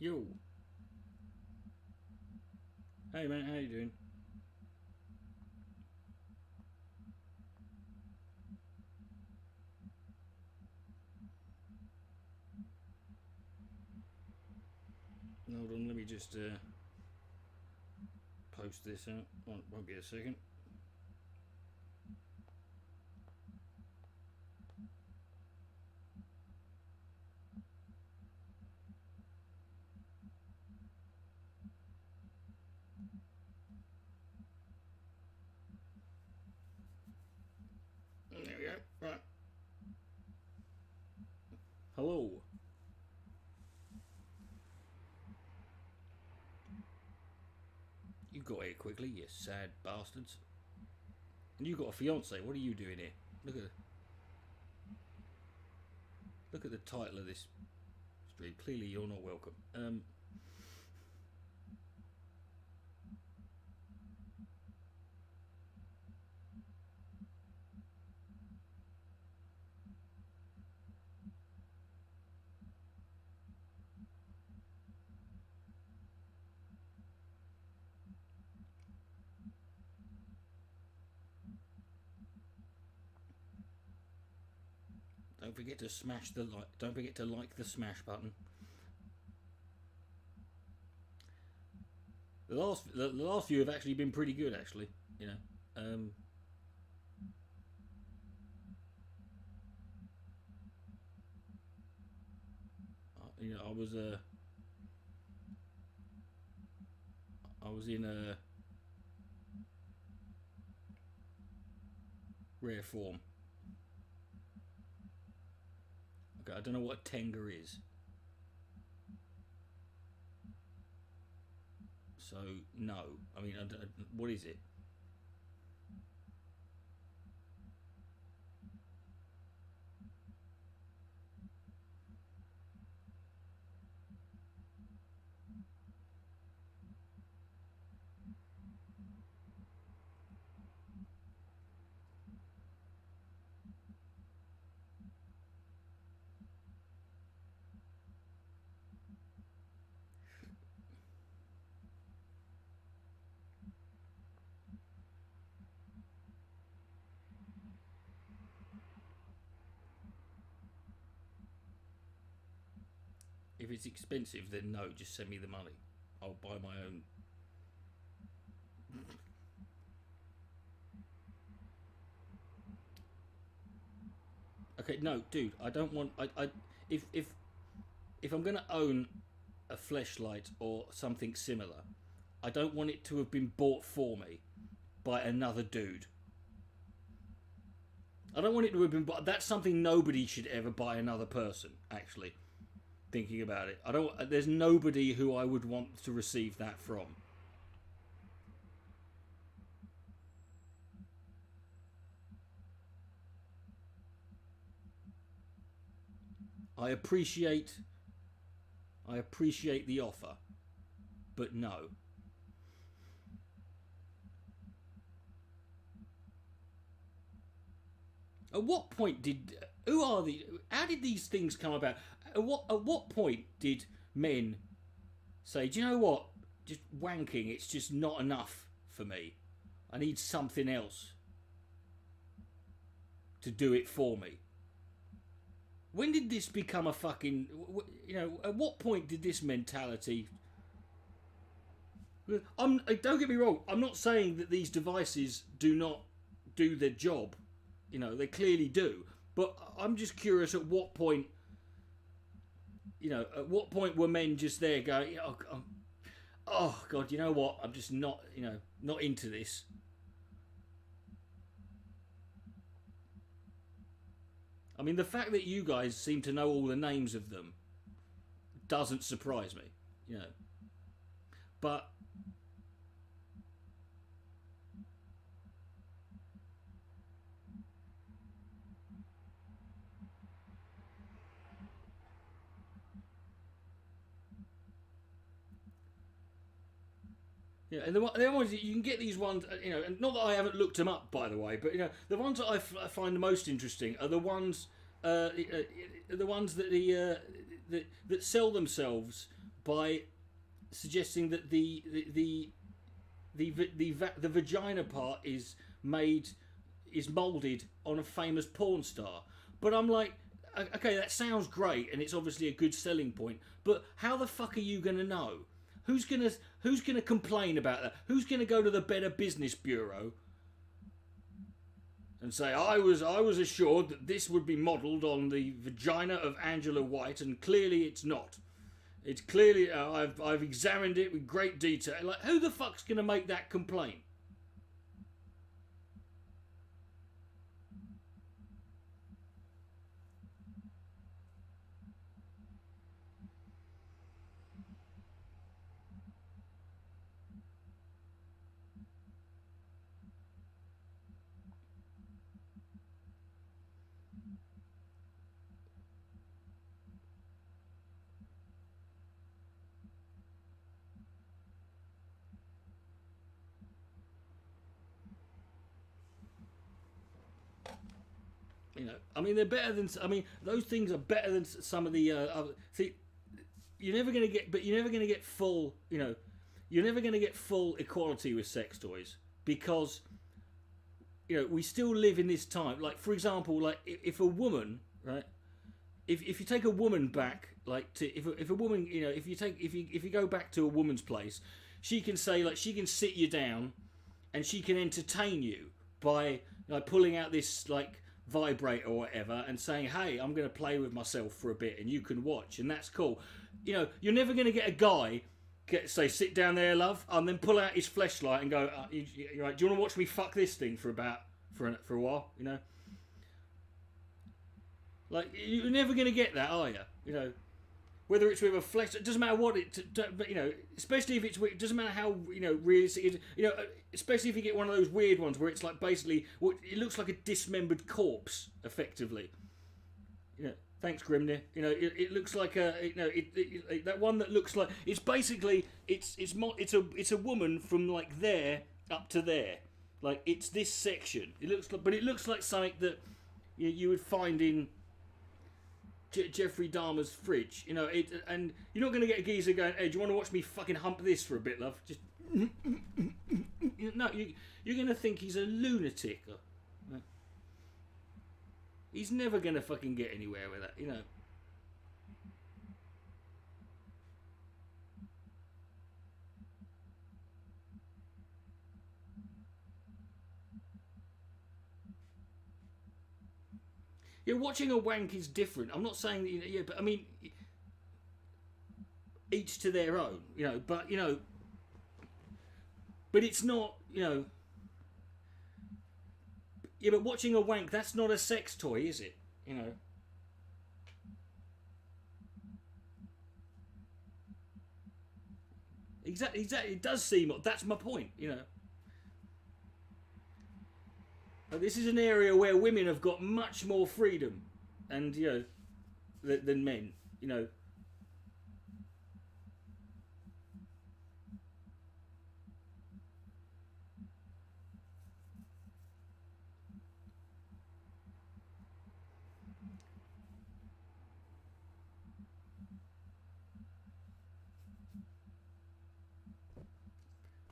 Yo. Hey man, how you doing? Hold on, let me just post this out. Won't be a second. There we go. Right. Hello. You got here quickly, you sad bastards. And you got a fiance. What are you doing here? Look at the title of this stream. Clearly, you're not welcome. Don't forget to smash the like. Don't forget to like the smash button. The last few have actually been pretty good, actually. You know. I was in a rare form. Okay, I don't know what a Tenga is. So, no. I mean, what is it? If it's expensive, then no, just send me the money. I'll buy my own. Okay, no, dude, I don't want. If I'm gonna own a fleshlight or something similar, I don't want it to have been bought for me by another dude. I don't want it to have been bought. That's something nobody should ever buy another person. Actually, thinking about it, I don't. There's nobody who I would want to receive that from. I appreciate the offer, but no. At what point did how did these things come about? At what point did men say, do you know what? Just wanking, it's just not enough for me. I need something else to do it for me. When did this become a fucking... at what point did this mentality... don't get me wrong, I'm not saying that these devices do not do their job. They clearly do. But I'm just curious at what point... at what point were men just there going, oh God, you know what? I'm just not, not into this. I mean, the fact that you guys seem to know all the names of them doesn't surprise me, But yeah, and the ones you can get these ones, and not that I haven't looked them up, by the way, but the ones that I find the most interesting are the ones that that sell themselves by suggesting that the vagina part is molded on a famous porn star. But I'm like, okay, that sounds great, and it's obviously a good selling point. But how the fuck are you gonna know? Who's gonna complain about that? Who's gonna go to the Better Business Bureau and say, I was assured that this would be modelled on the vagina of Angela White, and clearly it's not. It's clearly I've examined it with great detail. Like, who the fuck's gonna make that complaint? You know, I mean, they're better than. I mean, those things are better than some of the other. See, you're never gonna get full. You know, you're never gonna get full equality with sex toys because, you know, we still live in this time. Like, for example, like if a woman, right, if you take a woman back, like to if a woman, you know, if you go back to a woman's place, she can say, like, she can sit you down, and she can entertain you by, like, pulling out this, like, vibrator or whatever and saying, hey, I'm going to play with myself for a bit and you can watch, and that's cool. You know, you're never going to get a guy say, sit down there, love, and then pull out his fleshlight and go, you're right, do you want to watch me fuck this thing for a while? You know, like, you're never going to get that, are you? You know, whether it's with a flesh, it doesn't matter what but, you know, especially if it doesn't matter how, you know, realistic it is, you know, especially if you get one of those weird ones where it's like basically, well, it looks like a dismembered corpse, effectively. You know, thanks, Grimnir. You know, it looks like a, you know, that one that looks like, it's basically, it's a woman from like there up to there, like it's this section. It looks like, but it looks like something that you would find in Jeffrey Dahmer's fridge, you know, and you're not going to get a geezer going, hey, do you want to watch me fucking hump this for a bit, love? Just, no, you're going to think he's a lunatic. He's never going to fucking get anywhere with that, you know. Yeah, watching a wank is different. I'm not saying that, you know, yeah, but I mean, each to their own, you know. But, you know, but it's not, you know. Yeah, but watching a wank, that's not a sex toy, is it? You know. Exactly. It does seem. That's my point, you know. This is an area where women have got much more freedom, and, you know, than men. You know.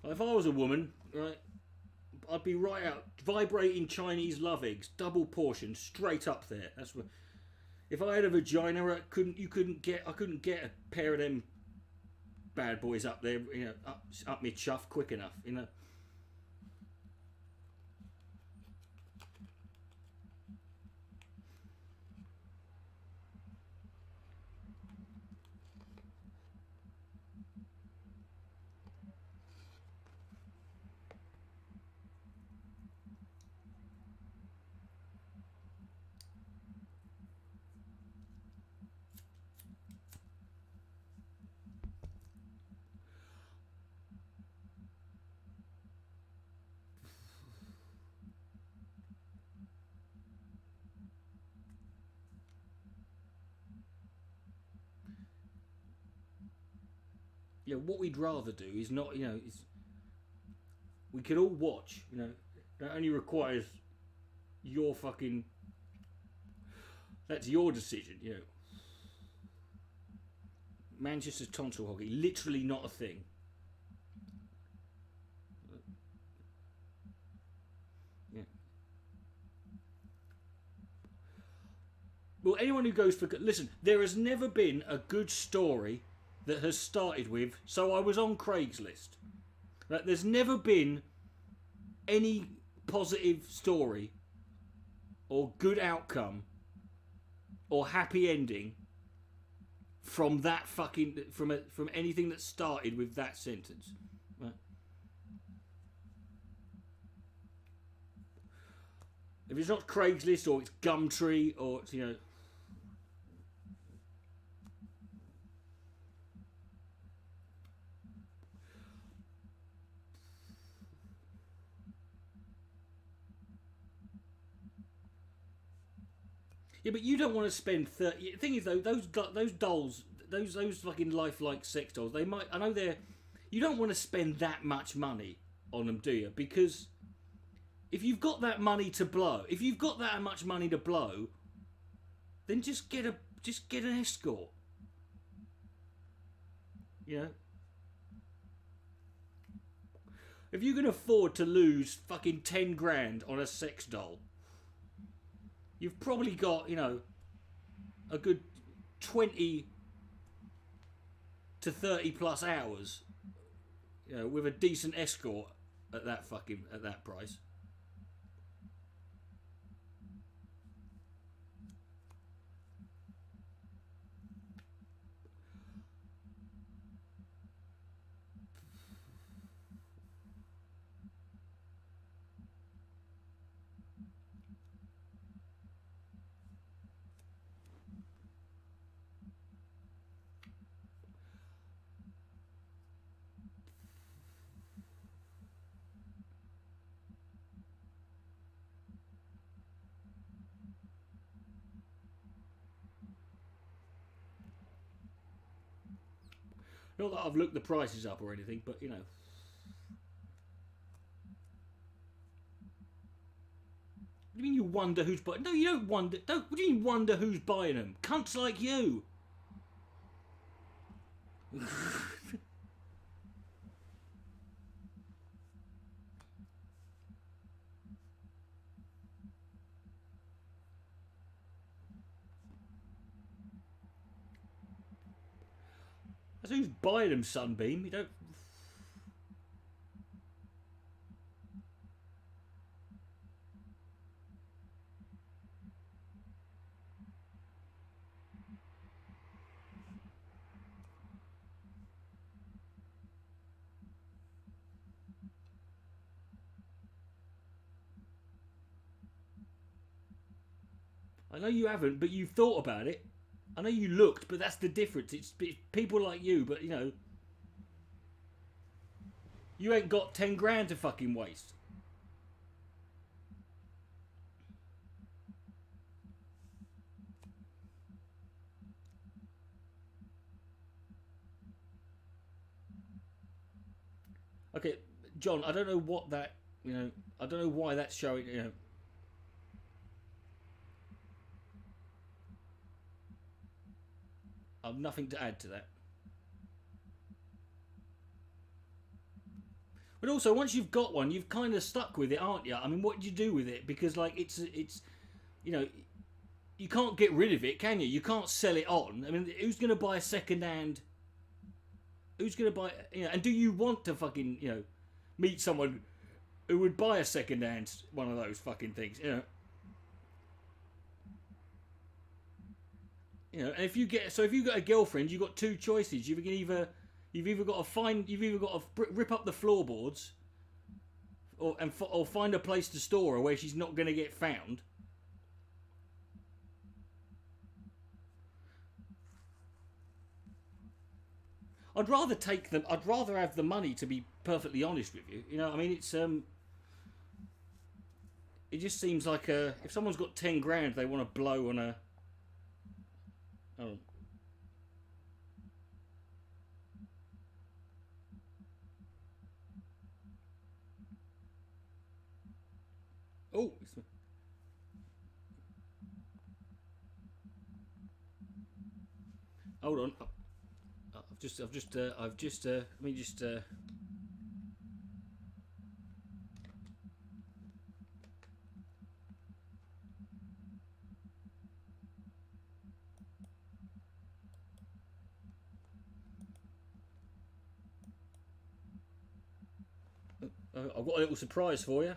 If I was a woman, right, I'd be right out vibrating Chinese love eggs, double portion, straight up there. That's what. If I had a vagina, I couldn't get a pair of them bad boys up there, you know, up me chuff quick enough, you know. You know, what we'd rather do is not, you know, we could all watch, you know. That only requires your fucking. That's your decision, you know. Manchester's tonsil hockey, literally not a thing. Yeah. Well, anyone who goes for... Listen, there has never been a good story that has started with, so I was on Craigslist. Like, there's never been any positive story or good outcome or happy ending from that fucking... From anything that started with that sentence. Right? If it's not Craigslist or it's Gumtree or it's, you know... Yeah, but you don't want to spend 30... The thing is, though, those dolls, those fucking lifelike sex dolls, they might... I know they're... You don't want to spend that much money on them, do you? Because if you've got that money to blow, if you've got that much money to blow, then just get an escort. You know? If you can afford to lose fucking 10 grand on a sex doll, you've probably got, you know, a good 20 to 30 plus hours, you know, with a decent escort at that price. Not that I've looked the prices up or anything, but, you know. What do you mean you wonder who's buying? No, you don't wonder. What do you mean wonder who's buying them? Cunts like you. That's who's buying them, Sunbeam. You don't... I know you haven't, but you've thought about it. I know you looked, but that's the difference. It's people like you, but, you know... You ain't got 10 grand to fucking waste. Okay, John, I don't know what that... You know, I don't know why that's showing, you know... I've nothing to add to that. But also, once you've got one, you've kind of stuck with it, aren't you? I mean, what do you do with it? Because, like, it's you know, you can't get rid of it, can you? You can't sell it on. I mean, who's going to buy a second-hand... Who's going to buy... You know, and do you want to fucking, you know, meet someone who would buy a second-hand one of those fucking things, you know? You know, and if you've got a girlfriend, you've got two choices. You've either got to rip up the floorboards, or find a place to store her where she's not going to get found. I'd rather take them. I'd rather have the money, to be perfectly honest with you. You know, I mean, it's It just seems like if someone's got 10 grand, they want to blow on a. Oh. Oh. Hold on. I've just. Let me just. I've got a little surprise for you.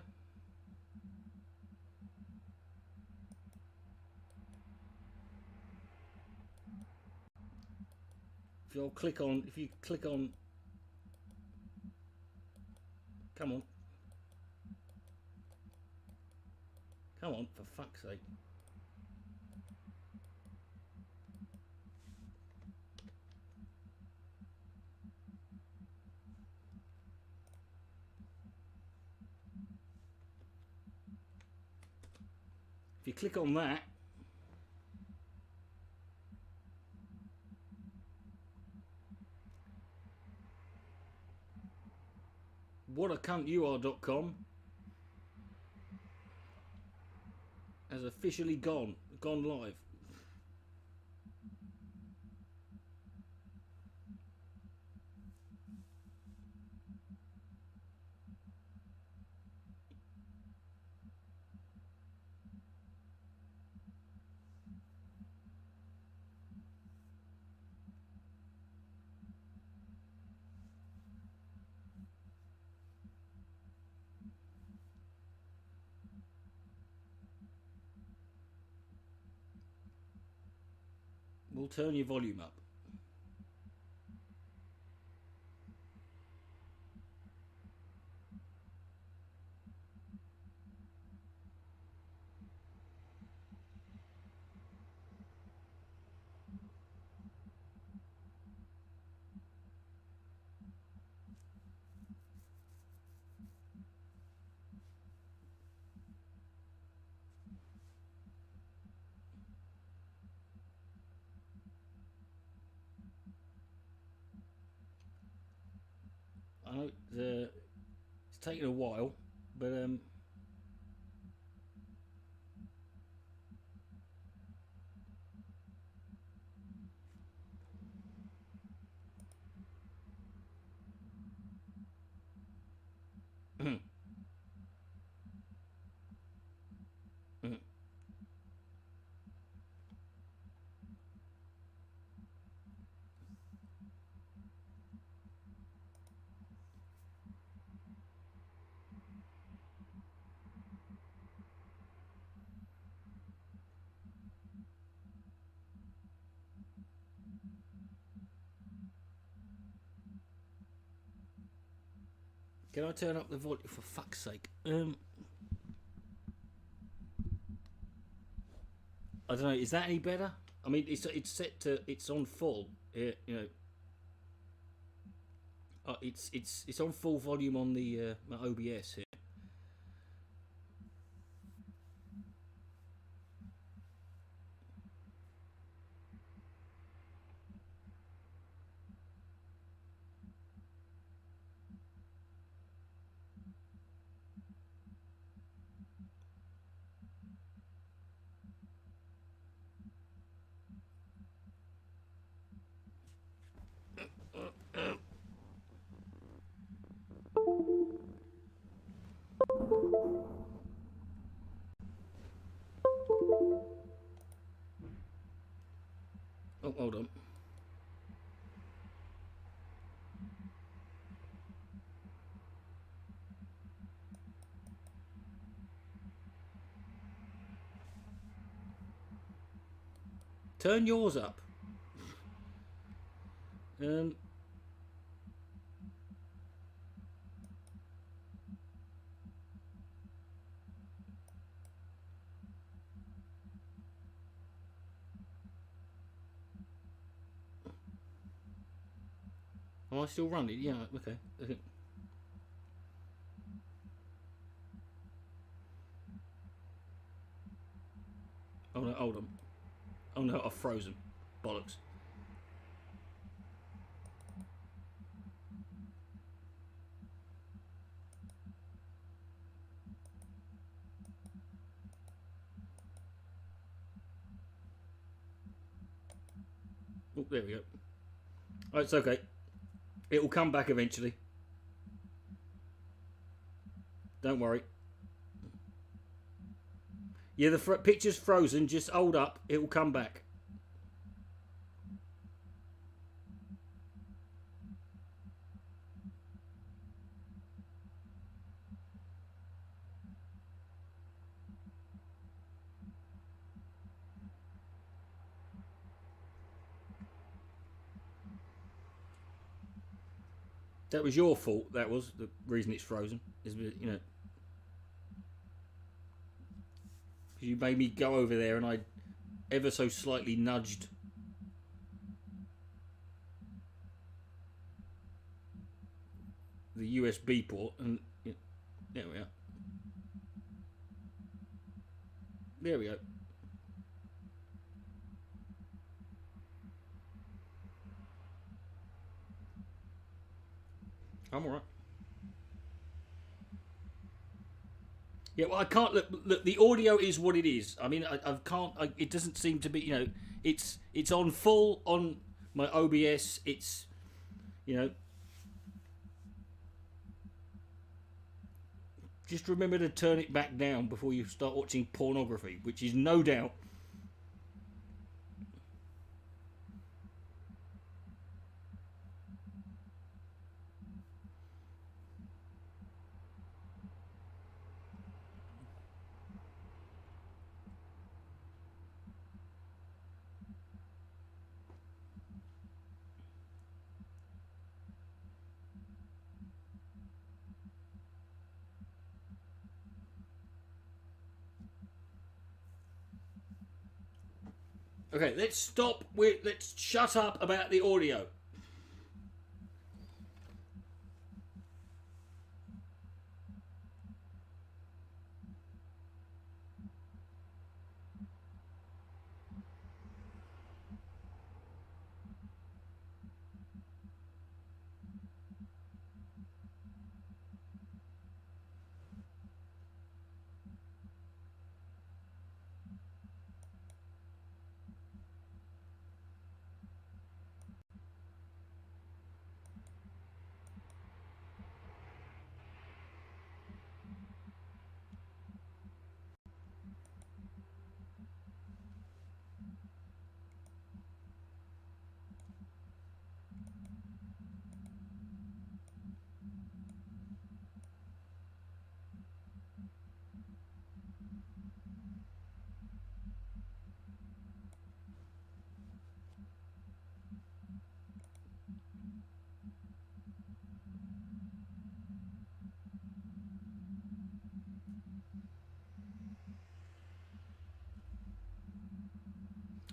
If you click on, come on, for fuck's sake. If you click on that, whatacuntYouAre.com has officially gone live. We'll turn your volume up. I know it's taken a while, but can I turn up the volume for fuck's sake? I don't know. Is that any better? I mean, it's set to, it's on full. You know, it's on full volume on the my OBS here. Oh, hold on. Turn yours up. Am I still running? Yeah, okay. Oh no, hold on. Oh no, I've frozen. Bollocks. Oh, there we go. Oh, it's okay. It will come back eventually. Don't worry. Yeah, the picture's frozen. Just hold up. It will come back. That was your fault. That was the reason it's frozen. Is, you know, you made me go over there, and I ever so slightly nudged the USB port, and yeah, there we are. There we go. I'm alright. Yeah, well, I can't look. The audio is what it is. I mean, I can't. It doesn't seem to be. You know, it's on full on my OBS. It's, you know. Just remember to turn it back down before you start watching pornography, which is no doubt. Okay, let's stop with. Let's shut up about the audio.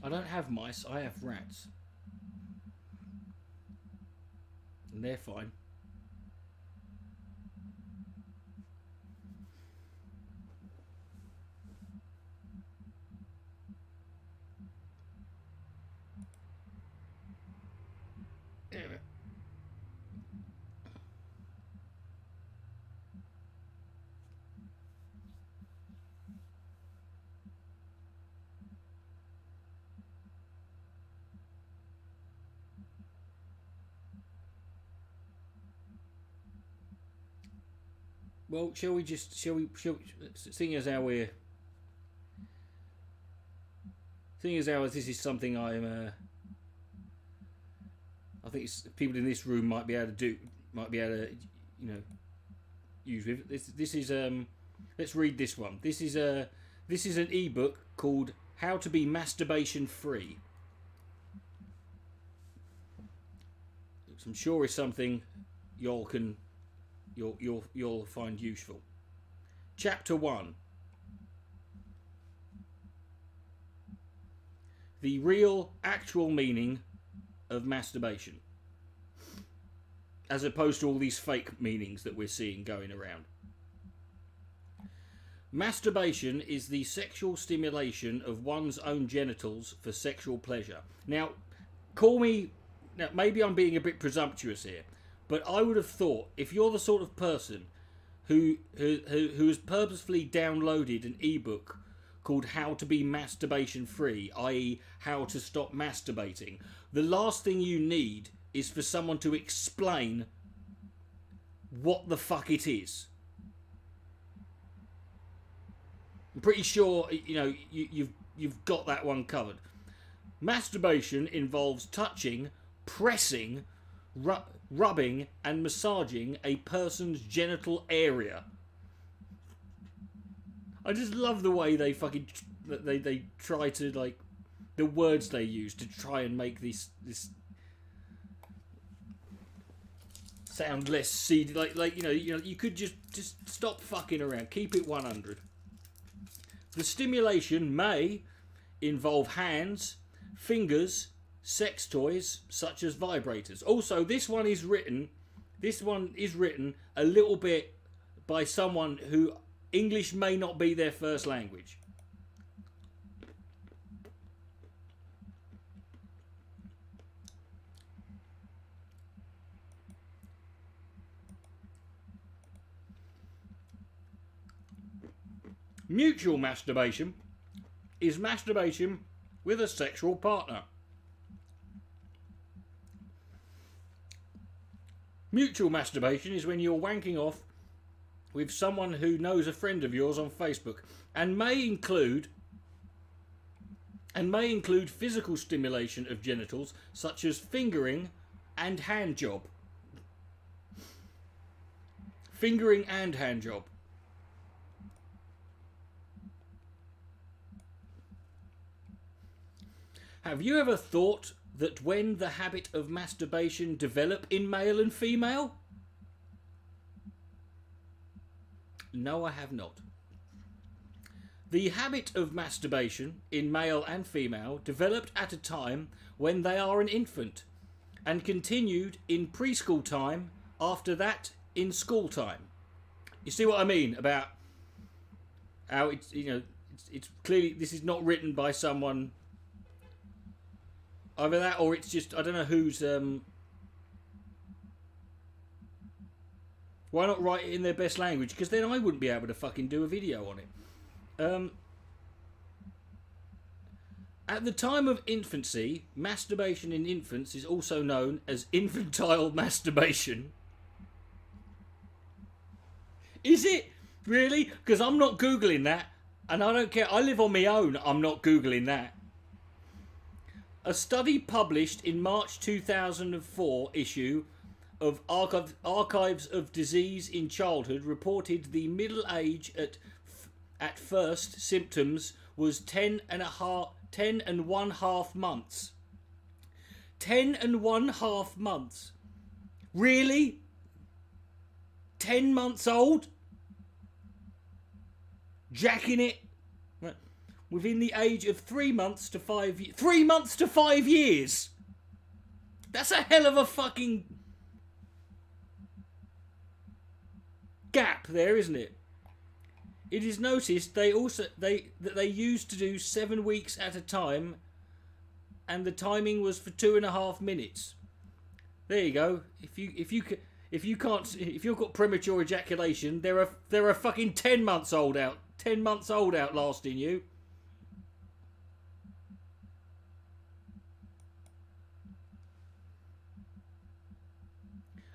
I don't have mice. I have rats, and they're fine. Anyway. Well, shall we? Seeing as how this is something I think people in this room might be able to use with. This is let's read this one. This is an ebook called How to Be Masturbation Free. Which I'm sure is something you'll find useful. Chapter 1. The real, actual meaning of masturbation, as opposed to all these fake meanings that we're seeing going around. Masturbation is the sexual stimulation of one's own genitals for sexual pleasure. Now, maybe I'm being a bit presumptuous here, but I would have thought if you're the sort of person who has purposefully downloaded an ebook called How to Be Masturbation Free, i.e. how to stop masturbating, the last thing you need is for someone to explain what the fuck it is. I'm pretty sure, you know, you've got that one covered. Masturbation involves touching, pressing, rubbing and massaging a person's genital area. I just love the way they fucking they try to, like, the words they use to try and make this sound less seedy. Like you know you could just stop fucking around. Keep it 100. The stimulation may involve hands, fingers, sex toys such as vibrators. Also, this one is written a little bit by someone who English may not be their first language. Mutual masturbation is masturbation with a sexual partner. Mutual masturbation is when you're wanking off with someone who knows a friend of yours on Facebook, and may include physical stimulation of genitals such as fingering and hand job. Fingering and hand job. Have you ever thought that when the habit of masturbation develop in male and female? No, I have not. The habit of masturbation in male and female developed at a time when they are an infant and continued in preschool time, after that in school time. You see what I mean about how it's, you know, it's clearly, this is not written by someone. Either that, or it's just, I don't know who's... Why not write it in their best language? Because then I wouldn't be able to fucking do a video on it. At the time of infancy, masturbation in infants is also known as infantile masturbation. Is it? Really? Because I'm not Googling that. And I don't care. I live on my own. I'm not Googling that. A study published in March 2004 issue of Archives of Disease in Childhood reported the middle age at first symptoms was 10 and 1/2 months. 10 and 1/2 months. Really? 10 months old? Jacking it? Within the age of 3 months to 5 years. 3 months to 5 years! That's a hell of a fucking gap there, isn't it? It is noticed that they used to do 7 weeks at a time, and the timing was for 2.5 minutes. There you go. If you've got premature ejaculation, there are fucking 10 months old out. 10 months old outlasting you.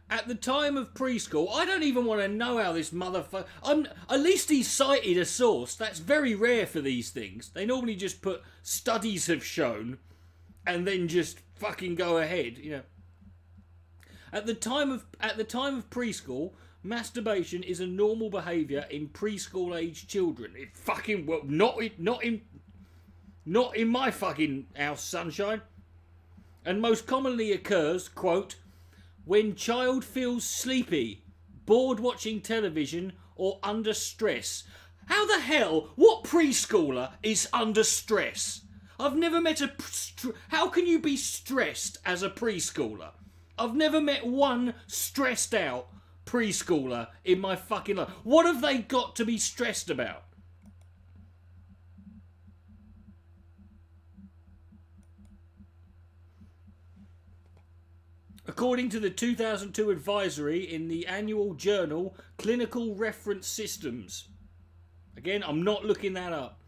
At the time of preschool, I don't even want to know how this motherfucker... At least he cited a source. That's very rare for these things. They normally just put studies have shown and then just fucking go ahead, you know. At the time of preschool, masturbation is a normal behaviour in preschool age children. It fucking... Well, not in my fucking house, sunshine. And most commonly occurs, quote, when child feels sleepy, bored watching television, or under stress. How the hell? What preschooler is under stress? I've never met a... How can you be stressed as a preschooler? I've never met one stressed out preschooler in my fucking life. What have they got to be stressed about? According to the 2002 advisory in the annual journal Clinical Reference Systems. Again, I'm not looking that up.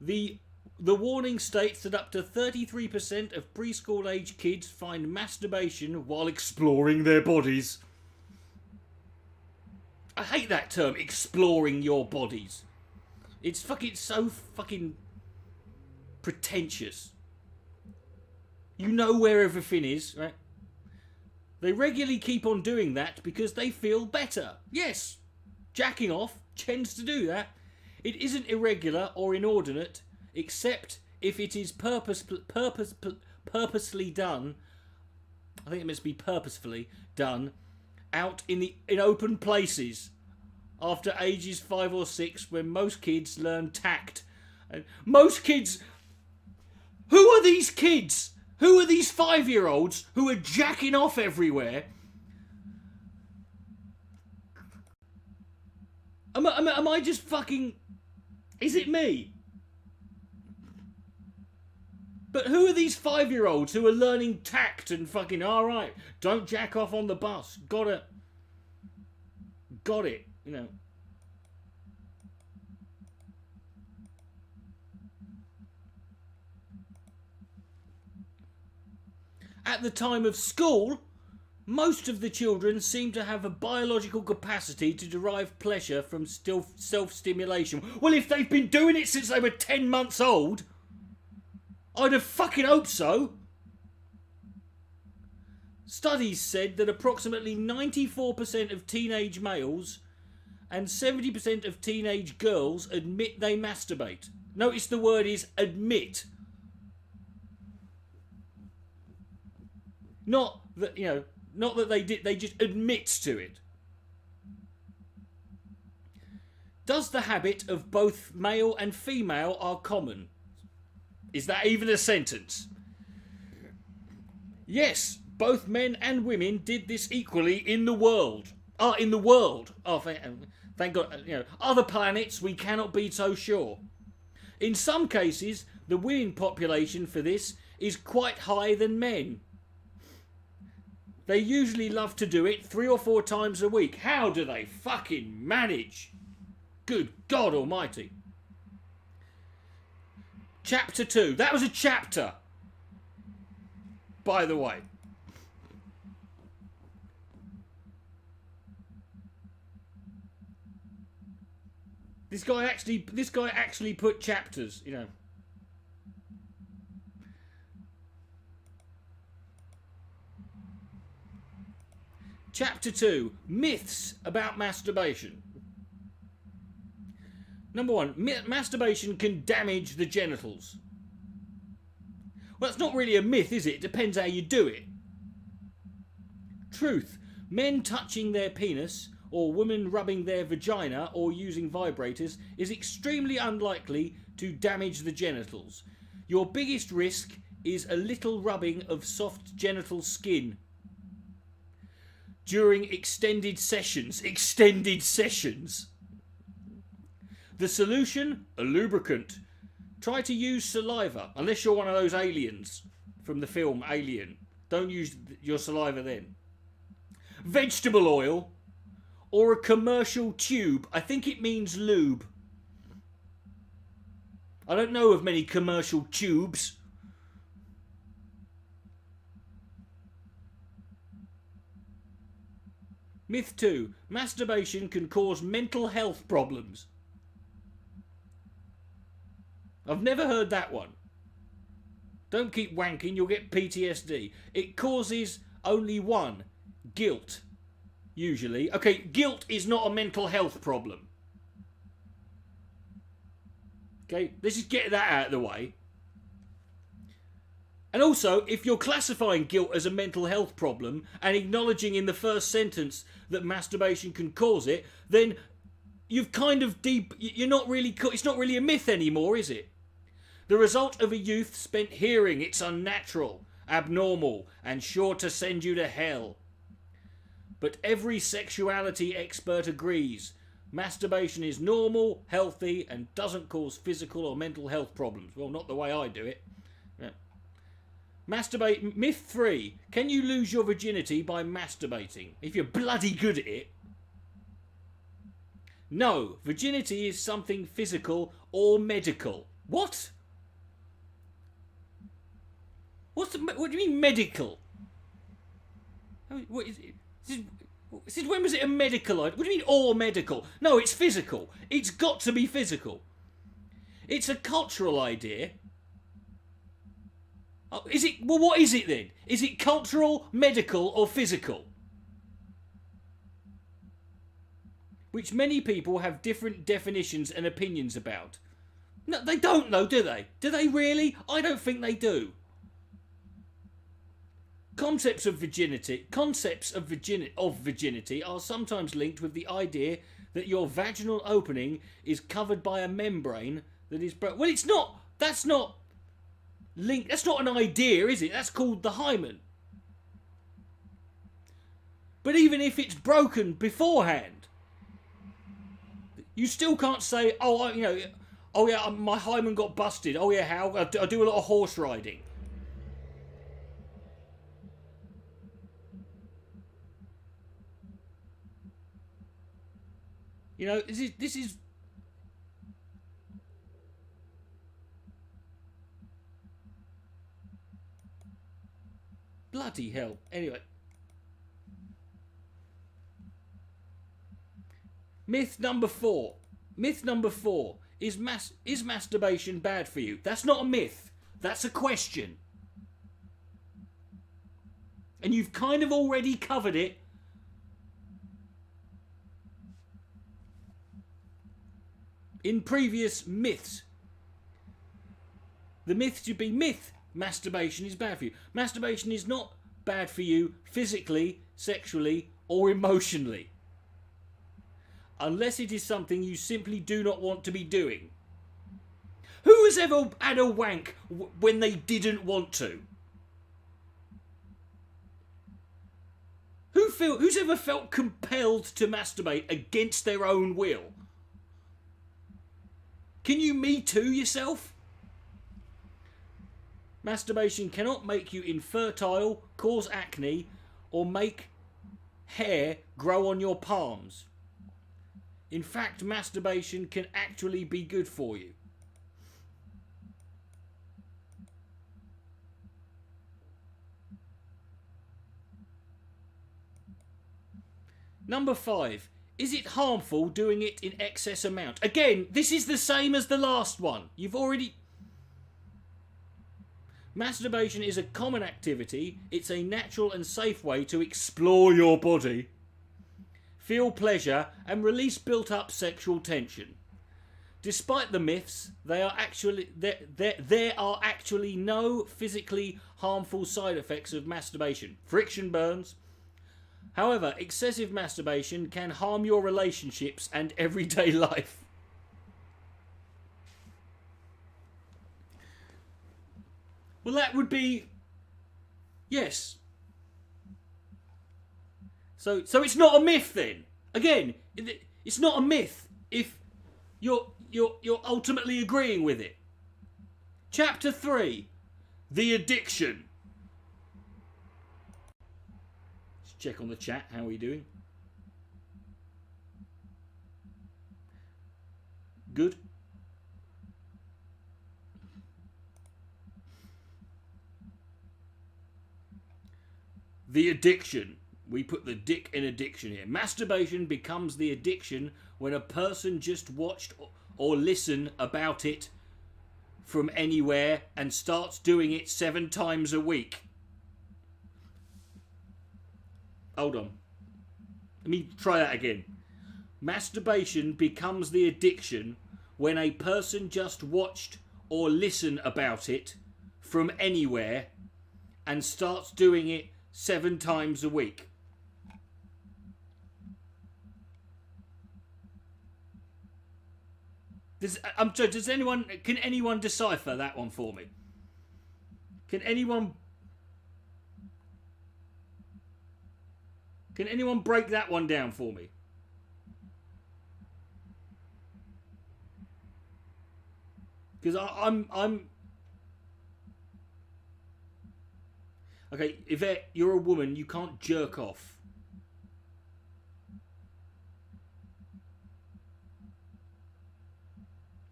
The The warning states that up to 33% of preschool-age kids find masturbation while exploring their bodies. I hate that term, exploring your bodies. It's so fucking pretentious. You know where everything is, right? They regularly keep on doing that because they feel better. Yes, jacking off tends to do that. It isn't irregular or inordinate, except if it is purposely done. I think it must be purposefully done out in open places after ages 5 or 6, when most kids learn tact. And most kids. Who are these kids? Who are these 5-year-olds who are jacking off everywhere? Am I just fucking... Is it me? But who are these 5-year-olds who are learning tact and fucking, alright, don't jack off on the bus. Got it, you know. At the time of school, most of the children seem to have a biological capacity to derive pleasure from self-stimulation. Well, if they've been doing it since they were 10 months old, I'd have fucking hoped so. Studies said that approximately 94% of teenage males and 70% of teenage girls admit they masturbate. Notice the word is admit. Not that, you know, not that they did, they just admit to it. Does the habit of both male and female are common? Is that even a sentence? Yes, both men and women did this equally in the world. In the world. Oh, thank God. You know, other planets we cannot be so sure. In some cases, the women population for this is quite higher than men. They usually love to do it 3 or 4 times a week. How do they fucking manage? Good God Almighty. Chapter 2. That was a chapter, by the way. This guy actually put chapters, you know. Chapter 2. Myths about masturbation. Number 1. Masturbation can damage the genitals. Well, that's not really a myth, is it? It depends how you do it. Truth. Men touching their penis or women rubbing their vagina or using vibrators is extremely unlikely to damage the genitals. Your biggest risk is a little rubbing of soft genital skin during extended sessions. The solution? A lubricant. Try to use saliva, unless you're one of those aliens from the film Alien. Don't use your saliva then. Vegetable oil or a commercial tube. I think it means lube. I don't know of many commercial tubes. Myth 2. Masturbation can cause mental health problems. I've never heard that one. Don't keep wanking, you'll get PTSD. It causes only one. Guilt. Usually. Okay, guilt is not a mental health problem. Okay, let's just get that out of the way. And also, if you're classifying guilt as a mental health problem and acknowledging in the first sentence that masturbation can cause it, then you've kind of you're not really, it's not really a myth anymore, is it? The result of a youth spent hearing it's unnatural, abnormal, and sure to send you to hell. But every sexuality expert agrees masturbation is normal, healthy, and doesn't cause physical or mental health problems. Well, not the way I do it. Yeah. Masturbate. Myth 3. Can you lose your virginity by masturbating? If you're bloody good at it. No. Virginity is something physical or medical. What? What do you mean medical? What is it? When was it a medical idea? What do you mean or medical? No, it's physical. It's got to be physical. It's a cultural idea. Oh, is it? Well, what is it then? Is it cultural, medical, or physical? Which many people have different definitions and opinions about. No, they don't though, do they? Do they really? I don't think they do. Concepts of virginity are sometimes linked with the idea that your vaginal opening is covered by a membrane that is well, it's not. That's not linked. That's not an idea, is it? That's called the hymen. But even if it's broken beforehand, you still can't say, oh, oh yeah, my hymen got busted. Oh yeah, how? I do a lot of horse riding. You know, this is bloody hell. Anyway, myth number 4. Myth number 4 is masturbation bad for you? That's not a myth. That's a question. And you've kind of already covered it. In previous myths. The myth should be myth. Masturbation is bad for you. Masturbation is not bad for you physically, sexually, or emotionally. Unless it is something you simply do not want to be doing. Who has ever had a wank when they didn't want to? Who's ever felt compelled to masturbate against their own will? Can you Me Too yourself? Masturbation cannot make you infertile, cause acne, or make hair grow on your palms. In fact, masturbation can actually be good for you. Number 5. Is it harmful doing it in excess amount? Again, this is the same as the last one. You've already... Masturbation is a common activity. It's a natural and safe way to explore your body, feel pleasure, and release built-up sexual tension. Despite the myths, there are actually no physically harmful side effects of masturbation. Friction burns. However, excessive masturbation can harm your relationships and everyday life. Well, that would be... Yes. So it's not a myth then. Again, it's not a myth if you're ultimately agreeing with it. Chapter 3. The addiction. Let's check on the chat. How are we doing? Good. The addiction. We put the dick in addiction here. Masturbation becomes the addiction when a person just watched or listened about it from anywhere and starts doing it 7 times a week. Hold on. Let me try that again. Masturbation becomes the addiction when a person just watched or listened about it from anywhere and starts doing it 7 times a week. Can anyone decipher that one for me? Can anyone break that one down for me? Because I'm okay. Yvette, you're a woman. You can't jerk off.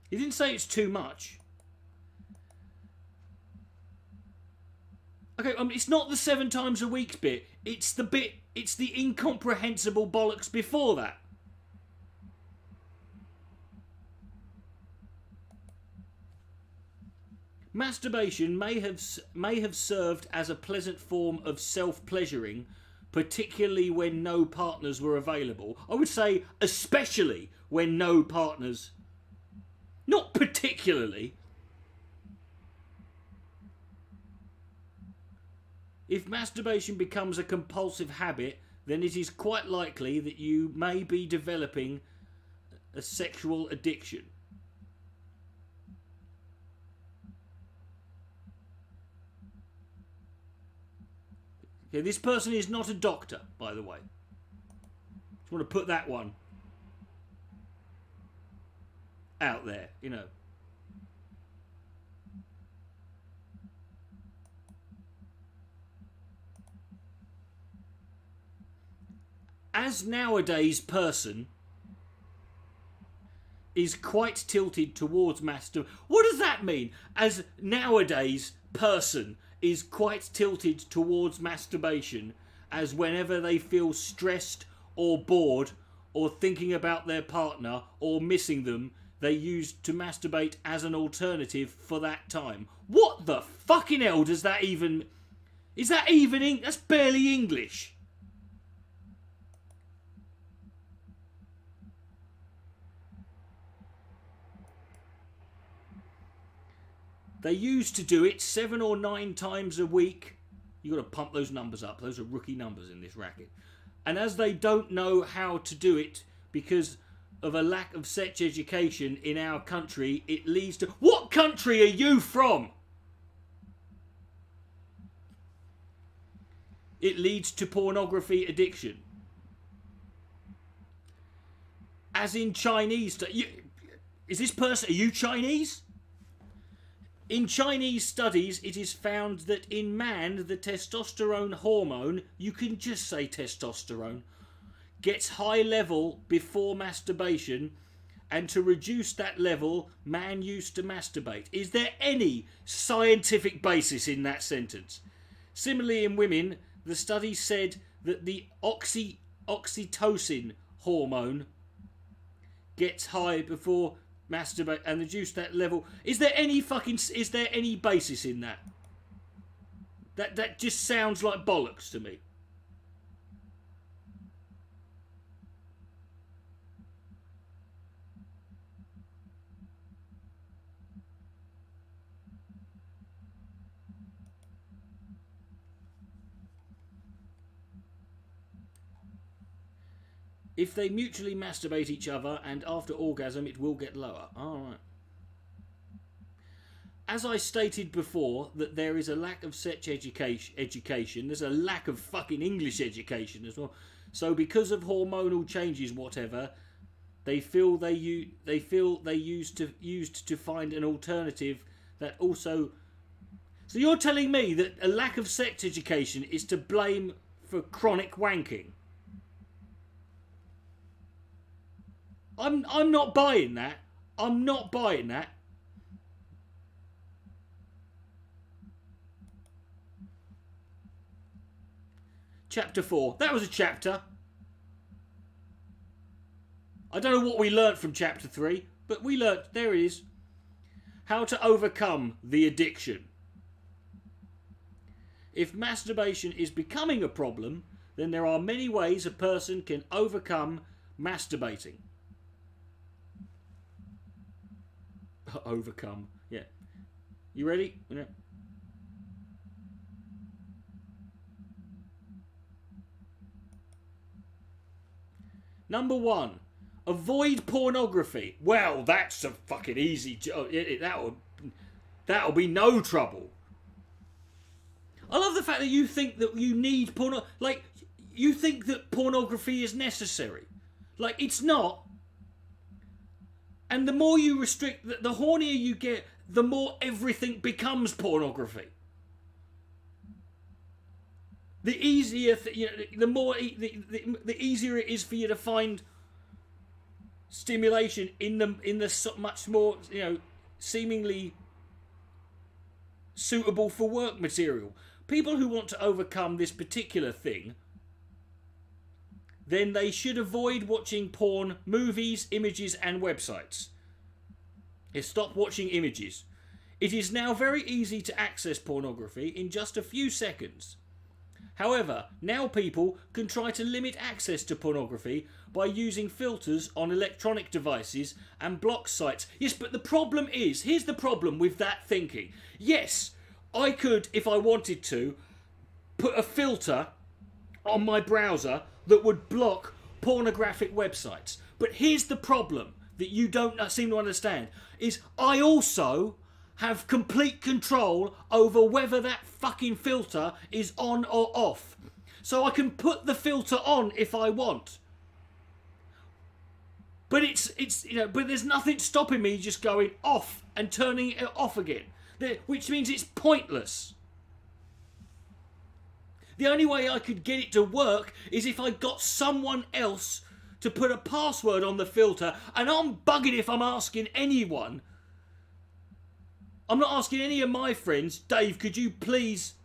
He didn't say it's too much. Okay, it's not the 7 times a week bit. It's the bit. It's the incomprehensible bollocks before that. Masturbation may have served as a pleasant form of self-pleasuring, particularly when no partners were available. I would say especially when no partners. Not particularly. If masturbation becomes a compulsive habit, then it is quite likely that you may be developing a sexual addiction. Okay, this person is not a doctor, by the way. Just want to put that one out there, you know. As nowadays person is quite tilted towards masturbation. What does that mean? As nowadays person is quite tilted towards masturbation, as whenever they feel stressed or bored or thinking about their partner or missing them, they use to masturbate as an alternative for that time. What the fucking hell does that even... Is that even... That's barely English. They used to do it 7 or 9 times a week. You've got to pump those numbers up. Those are rookie numbers in this racket. And as they don't know how to do it because of a lack of sex education in our country, it leads to... What country are you from? It leads to pornography addiction. As in Chinese... Is this person... Are you Chinese? In Chinese studies, it is found that in man, the testosterone hormone, you can just say testosterone, gets high level before masturbation, and to reduce that level, man used to masturbate. Is there any scientific basis in that sentence? Similarly, in women, the study said that the oxytocin hormone gets high before masturbate and reduce that level. Is there any basis in that? That just sounds like bollocks to me. If they mutually masturbate each other and after orgasm it will get lower. Alright. As I stated before, that there is a lack of sex education. There's a lack of fucking English education as well. So because of hormonal changes, whatever, they feel they used to find an alternative that also... So you're telling me that a lack of sex education is to blame for chronic wanking? I'm not buying that. I'm not buying that. Chapter 4. That was a chapter. I don't know what we learnt from chapter 3, but we learnt, there it is, how to overcome the addiction. If masturbation is becoming a problem, then there are many ways a person can overcome masturbating. Overcome. Yeah. You ready? Yeah. Number 1. Avoid pornography. Well, that's a fucking easy job. That'll be no trouble. I love the fact that you think that you need porno. Like, you think that pornography is necessary. Like, it's not. And the more you restrict, the hornier you get, the more everything becomes pornography. The easier, the easier it is for you to find stimulation in the much more, seemingly suitable for work material. people who want to overcome this particular thing, then they should avoid watching porn, movies, images and websites. Stop watching images. It is now very easy to access pornography in just a few seconds. However, now people can try to limit access to pornography by using filters on electronic devices and block sites. Yes, but the problem is, here's the problem with that thinking. Yes, I could, if I wanted to, put a filter on my browser that would block pornographic websites. But here's the problem that you don't seem to understand, is I also have complete control over whether that fucking filter is on or off. So I can put the filter on if I want. But but there's nothing stopping me just going off and turning it off again. Which means it's pointless. The only way I could get it to work is if I got someone else to put a password on the filter, and I'm bugging if I'm asking anyone. I'm not asking any of my friends, Dave, could you please...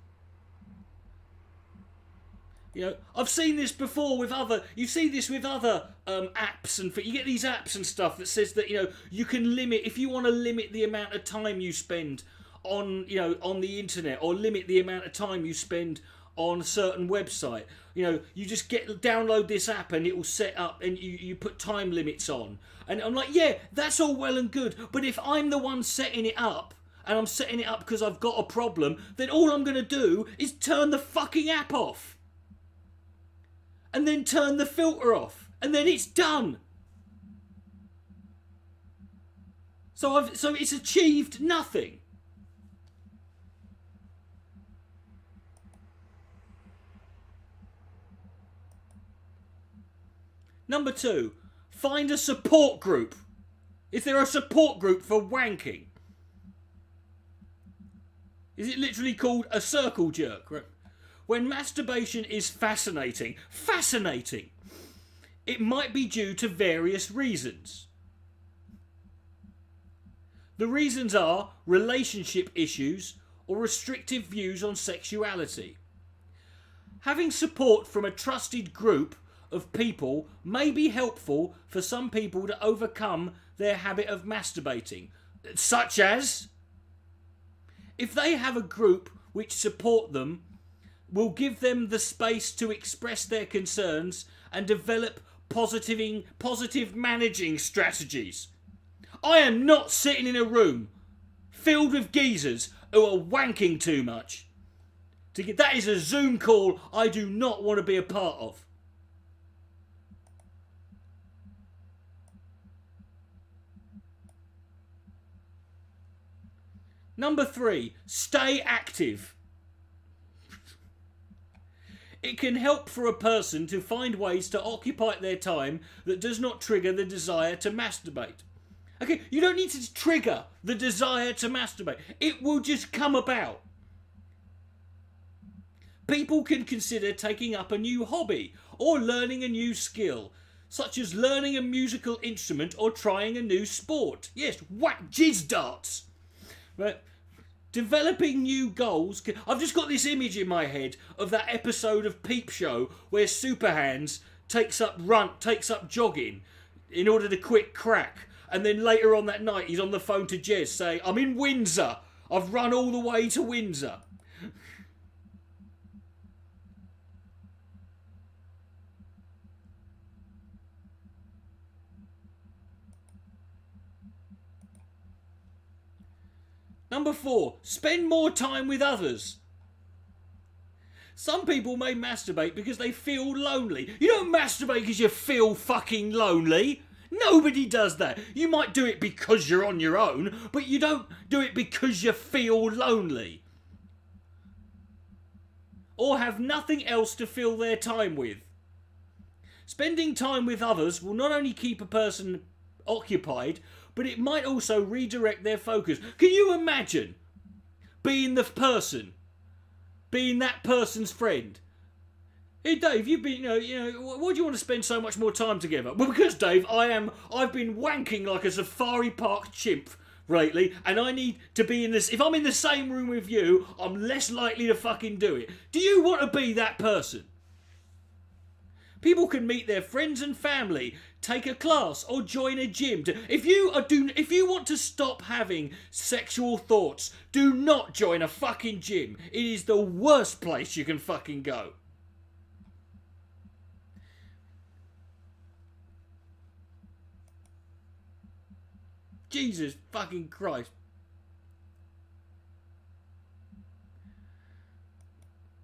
I've seen this before with other... You see this with other apps, and you get these apps and stuff that says that, you can limit... If you want to limit the amount of time you spend on the internet, or limit the amount of time you spend on a certain website, you just download this app and it will set up, and you put time limits on. And I'm like, yeah, that's all well and good, but if I'm the one setting it up, and I'm setting it up because I've got a problem, then all I'm going to do is turn the fucking app off. And then turn the filter off. And then it's done. So it's achieved nothing. Number 2, find a support group. Is there a support group for wanking? Is it literally called a circle jerk? When masturbation is fascinating, it might be due to various reasons. The reasons are relationship issues or restrictive views on sexuality. Having support from a trusted group of people may be helpful for some people to overcome their habit of masturbating, such as... If they have a group which support them, will give them the space to express their concerns and develop positive managing strategies. I am not sitting in a room filled with geezers who are wanking too much. That is a Zoom call I do not want to be a part of. Number 3, stay active. It can help for a person to find ways to occupy their time that does not trigger the desire to masturbate. Okay, you don't need to trigger the desire to masturbate. It will just come about. People can consider taking up a new hobby or learning a new skill, such as learning a musical instrument or trying a new sport. Yes, whack jizz darts. Right? Developing new goals. I've just got this image in my head of that episode of Peep Show where Superhands takes up jogging in order to quit crack, and then later on that night he's on the phone to Jez saying, I'm in Windsor, I've run all the way to Windsor. Number 4, spend more time with others. Some people may masturbate because they feel lonely. You don't masturbate because you feel fucking lonely. Nobody does that. You might do it because you're on your own, but you don't do it because you feel lonely. Or have nothing else to fill their time with. Spending time with others will not only keep a person occupied, but it might also redirect their focus. Can you imagine being the person, being that person's friend? Hey Dave, you've been, why do you want to spend so much more time together? Well, because Dave, I've been wanking like a safari park chimp lately, and I need to be in this. If I'm in the same room with you, I'm less likely to fucking do it. Do you want to be that person? People can meet their friends and family, take a class, or join a gym. If you want to stop having sexual thoughts, do not join a fucking gym. It is the worst place you can fucking go. Jesus fucking Christ.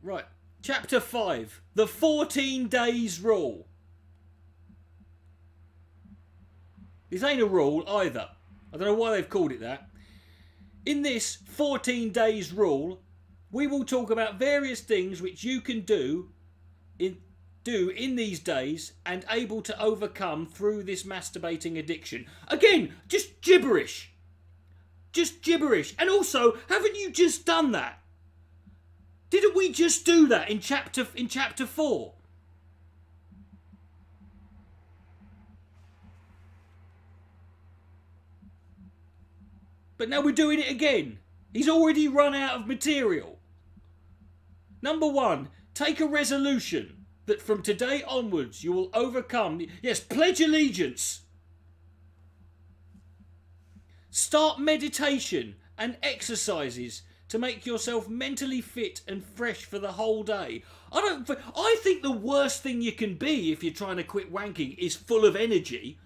Right. Chapter 5. The 14 days rule. This ain't a rule either. I don't know why they've called it that. In this 14 days rule, we will talk about various things which you can do in these days and able to overcome through this masturbating addiction. Again, just gibberish. Just gibberish. And also, haven't you just done that? Didn't we just do that in chapter 4? But now we're doing it again. He's already run out of material. Number 1, take a resolution that from today onwards you will overcome. Yes, pledge allegiance. Start meditation and exercises to make yourself mentally fit and fresh for the whole day. I think the worst thing you can be if you're trying to quit wanking is full of energy.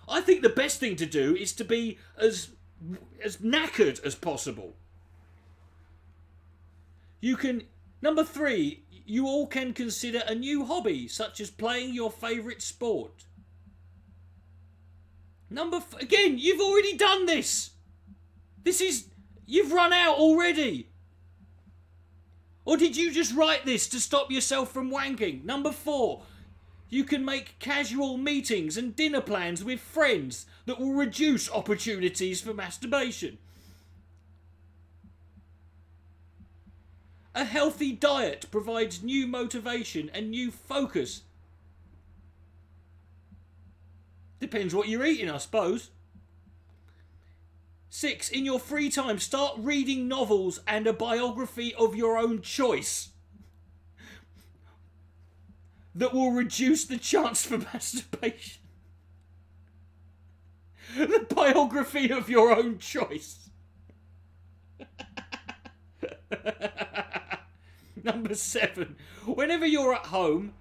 I think the best thing to do is to be as knackered as possible. Number 3, you all can consider a new hobby, such as playing your favourite sport. Again, you've already done this. You've run out already. Or did you just write this to stop yourself from wanking? Number 4, you can make casual meetings and dinner plans with friends that will reduce opportunities for masturbation. A healthy diet provides new motivation and new focus. Depends what you're eating, I suppose. 6, in your free time, start reading novels and a biography of your own choice that will reduce the chance for masturbation. The biography of your own choice. Number 7, whenever you're at home,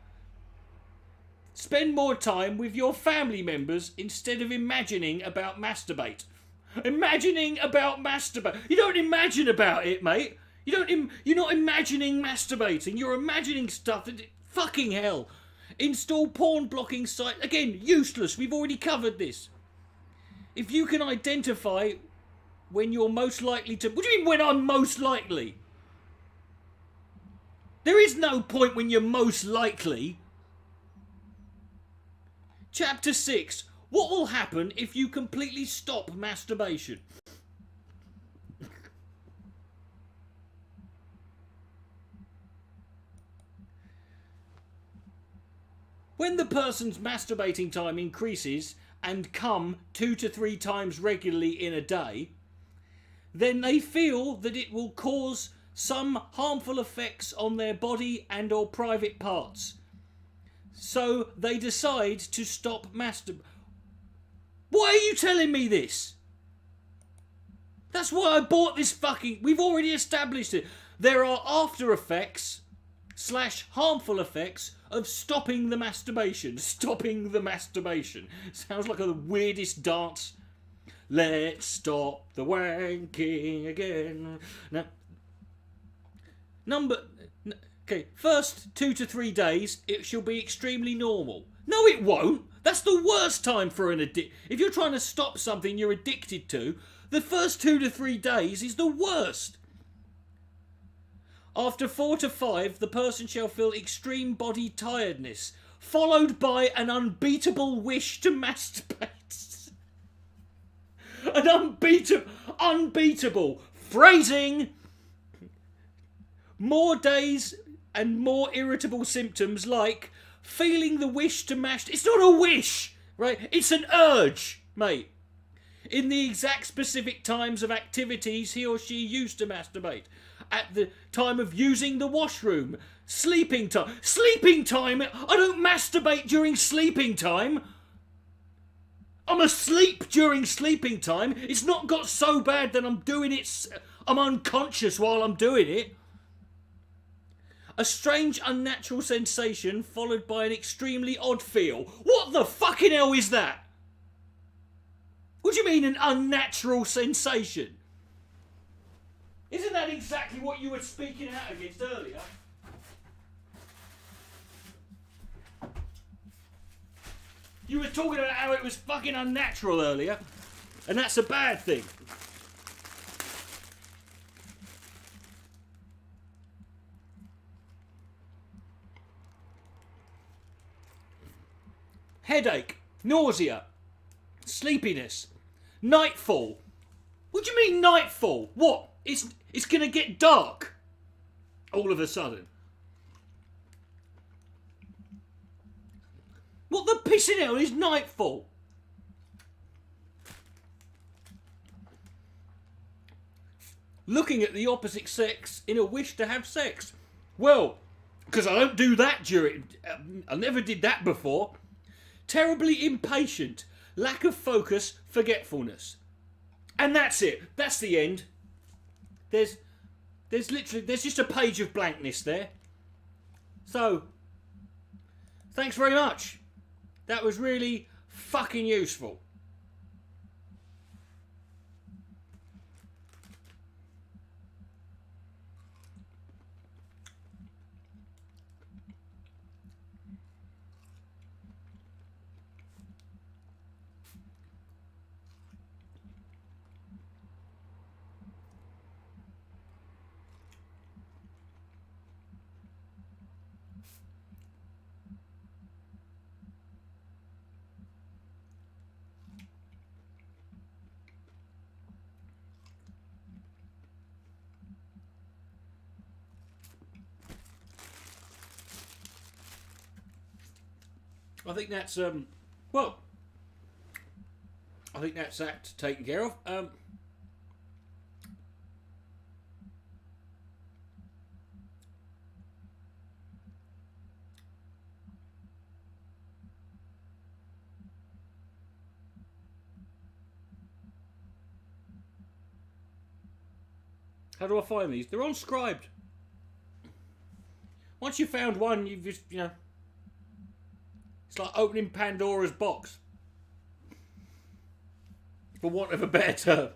spend more time with your family members instead of imagining about masturbate. Imagining about masturbate. You don't imagine about it, mate. You're not imagining masturbating. You're imagining stuff that... Fucking hell. Install porn blocking site. Again, useless. We've already covered this. If you can identify when you're most likely to... What do you mean when I'm most likely? There is no point when you're most likely. Chapter 6. What will happen if you completely stop masturbation? When the person's masturbating time increases and come 2 to 3 times regularly in a day, then they feel that it will cause some harmful effects on their body and or private parts. So they decide to stop masturbating. Why are you telling me this? That's why I bought this fucking... We've already established it. There are after effects / harmful effects of stopping the masturbation. Stopping the masturbation. Sounds like the weirdest dance. Let's stop the wanking again. First 2 to 3 days, it shall be extremely normal. No, it won't. That's the worst time for an addict. If you're trying to stop something you're addicted to, the first 2 to 3 days is the worst. After 4 to 5, the person shall feel extreme body tiredness, followed by an unbeatable wish to masturbate. An unbeatable phrasing. More days and more irritable symptoms like feeling the wish to masturbate. It's not a wish, right? It's an urge, mate. in the exact specific times of activities he or she used to masturbate. At the time of using the washroom, sleeping time. Sleeping time? I don't masturbate during sleeping time. I'm asleep during sleeping time. It's not got so bad that I'm doing it. I'm unconscious while I'm doing it. A strange, unnatural sensation followed by an extremely odd feel. What the fucking hell is that? What do you mean, an unnatural sensation? Isn't that exactly what you were speaking out against earlier? You were talking about how it was fucking unnatural earlier, and that's a bad thing. Headache, nausea, sleepiness, nightfall. What do you mean nightfall? What? It's gonna get dark all of a sudden. What the pissing hell is nightfall? Looking at the opposite sex in a wish to have sex. Well, because I don't do that during... I never did that before. Terribly impatient. Lack of focus. Forgetfulness. And that's it. That's the end. There's just a page of blankness there. So, thanks very much. That was really fucking useful. I think that's well, I think that's that taken care of. How do I find these? They're unscribed. Once you've found one, you've just, you know, it's like opening Pandora's box. For want of a better term.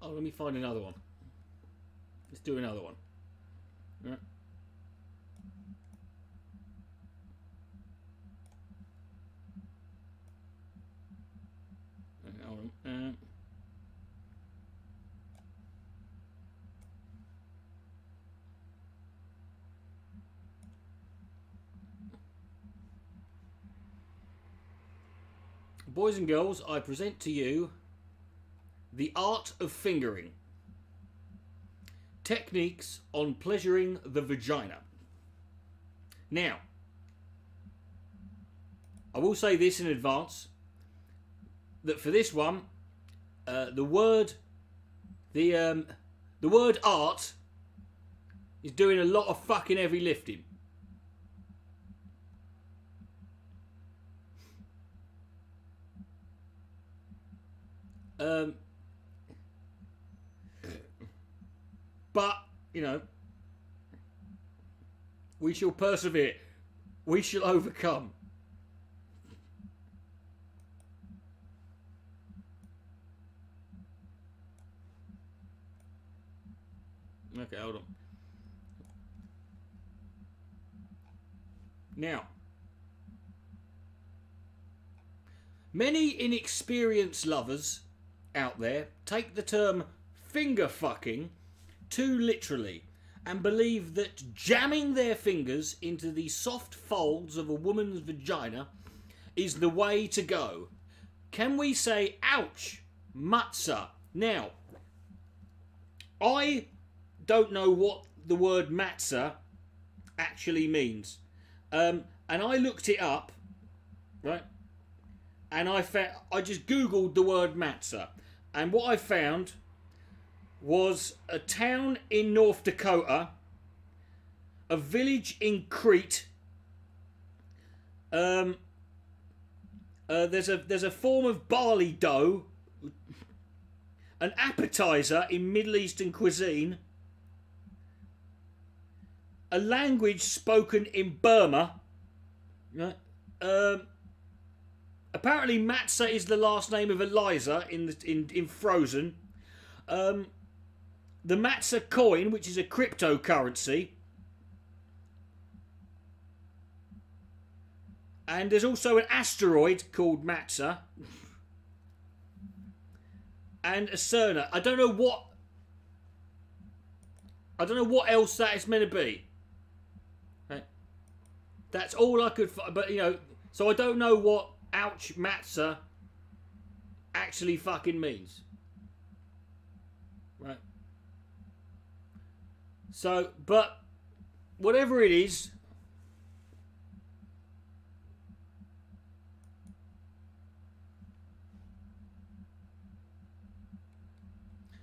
Oh, let me find another one. Let's do another one. All right. Hold on. Boys and girls, I present to you The Art of Fingering. Techniques on pleasuring the vagina. Now, I will say this in advance, that for this one, the word art is doing a lot of fucking heavy lifting. But, you know, We shall persevere. We shall overcome. Okay, hold on. Now, many inexperienced lovers out there take the term finger fucking too literally and believe that jamming their fingers into the soft folds of a woman's vagina is the way to go. Can we say, ouch, matza? Now, I don't know what the word matza actually means. And I looked it up, right? And I just Googled the word matza. And what I found was a town in North Dakota, a village in Crete. There's a form of barley dough, an appetizer in Middle Eastern cuisine, a language spoken in Burma. Right? Apparently, Matza is the last name of Eliza in Frozen. The Matza coin, which is a cryptocurrency. And there's also an asteroid called Matza. And a Cerna. I don't know what else that is meant to be. Right? That's all I could find. But, so I don't know what ouch matza actually fucking means. Right? So, but whatever it is,